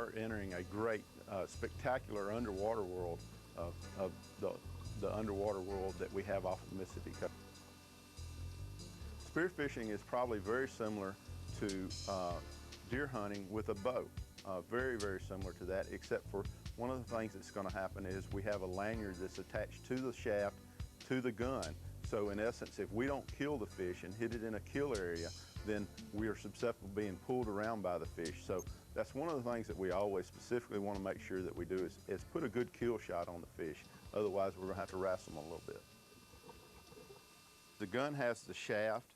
are entering a great, spectacular underwater world of the underwater world that we have off the Mississippi coast. Spearfishing is probably very similar to deer hunting with a bow. Very, very similar to that, except for one of the things that's going to happen is we have a lanyard that's attached to the shaft to the gun. So in essence, if we don't kill the fish and hit it in a kill area, then we are susceptible to being pulled around by the fish. So that's one of the things that we always specifically want to make sure that we do is put a good kill shot on the fish. Otherwise, we're going to have to wrestle them a little bit. The gun has the shaft,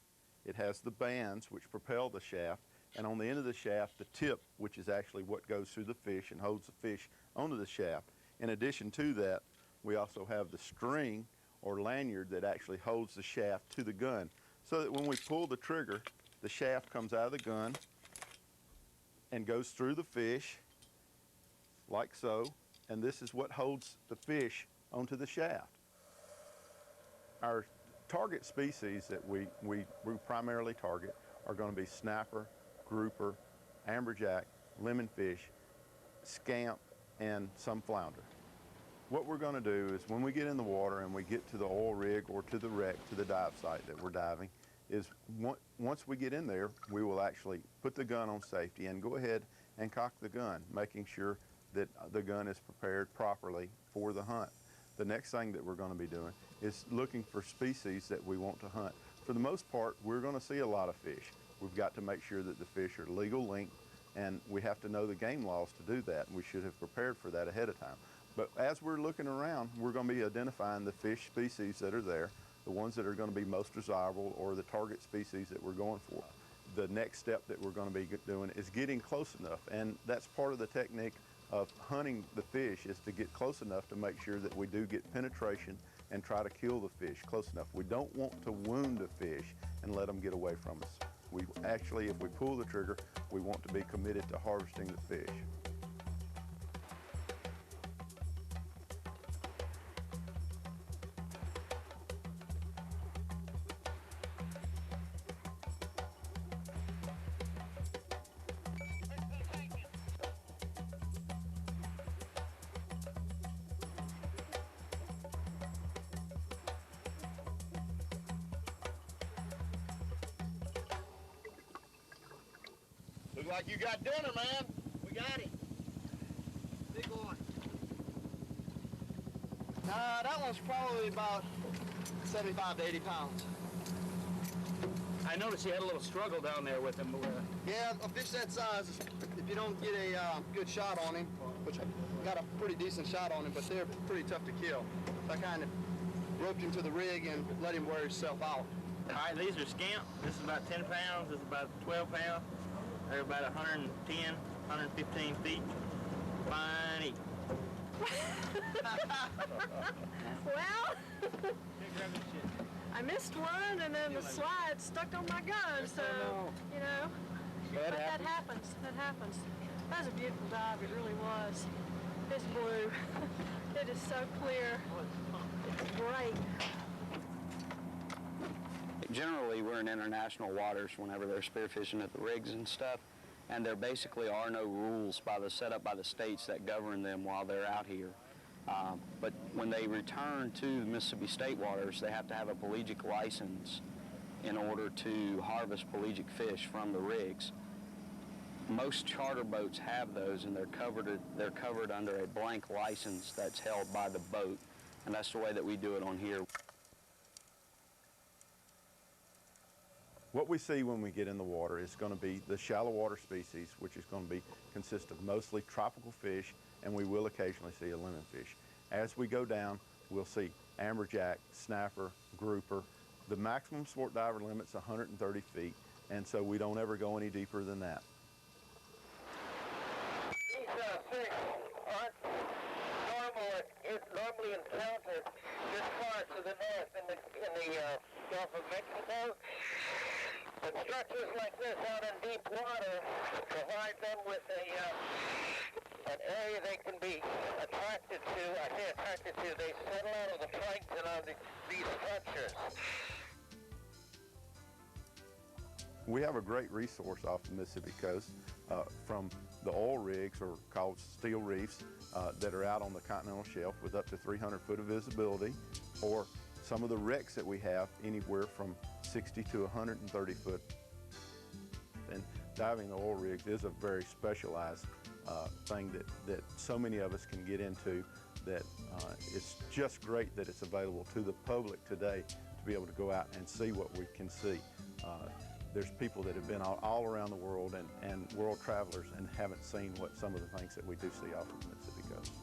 it has the bands which propel the shaft, and on the end of the shaft, the tip, which is actually what goes through the fish and holds the fish onto the shaft. In addition to that, we also have the string or lanyard that actually holds the shaft to the gun, so that when we pull the trigger, the shaft comes out of the gun and goes through the fish, like so, and this is what holds the fish onto the shaft. Our target species that we primarily target are going to be snapper, grouper, amberjack, lemonfish, scamp, and some flounder. What we're going to do is when we get in the water and we get to the oil rig or to the wreck, to the dive site that we're diving, is once we get in there, we will actually put the gun on safety and go ahead and cock the gun, making sure that the gun is prepared properly for the hunt. The next thing that we're going to be doing is looking for species that we want to hunt. For the most part, we're going to see a lot of fish. We've got to make sure that the fish are legal length, and we have to know the game laws to do that, and we should have prepared for that ahead of time. But as we're looking around, we're going to be identifying the fish species that are there, the ones that are going to be most desirable or the target species that we're going for. The next step that we're going to be doing is getting close enough, and that's part of the technique of hunting the fish, is to get close enough to make sure that we do get penetration and try to kill the fish close enough. We don't want to wound the fish and let them get away from us. We actually, if we pull the trigger, we want to be committed to harvesting the fish. Look like you got dinner, man. We got it. Big one. That one's probably about 75 to 80 pounds. I noticed you had a little struggle down there with him. Yeah, a fish that size, if you don't get a good shot on him, which I got a pretty decent shot on him, but they're pretty tough to kill. So I kind of roped him to the rig and let him wear himself out. All right, these are scamp. This is about 10 pounds. This is about 12 pounds. They're about 110, 115 feet. Fine eat. Well, I missed one, and then the slide stuck on my gun, so, you know. But that happens. That happens. That was a beautiful dive. It really was. It's blue. It is so clear. It's great. Generally, we're in international waters whenever they're spearfishing at the rigs and stuff, and there basically are no rules set up by the states that govern them while they're out here. But when they return to the Mississippi state waters, they have to have a pelagic license in order to harvest pelagic fish from the rigs. Most charter boats have those, and they're covered under a blank license that's held by the boat, and that's the way that we do it on here. What we see when we get in the water is going to be the shallow water species, which is going to consist of mostly tropical fish, and we will occasionally see a lemonfish. As we go down, we'll see amberjack, snapper, grouper. The maximum sport diver limit's 130 feet, and so we don't ever go any deeper than that. These fish aren't normally encountered this far to the north in the Gulf of Mexico. But structures like this out in deep water provide them with an area they can be attracted to. I say attracted to, they settle out of the plankton on these structures. We have a great resource off the Mississippi coast from the oil rigs, or called steel reefs, that are out on the continental shelf with up to 300 foot of visibility, or some of the wrecks that we have anywhere from 60 to 130 foot. And diving the oil rigs is a very specialized thing that so many of us can get into, that it's just great that it's available to the public today to be able to go out and see what we can see. There's people that have been all around the world and world travelers and haven't seen what some of the things that we do see off of the Mississippi coast.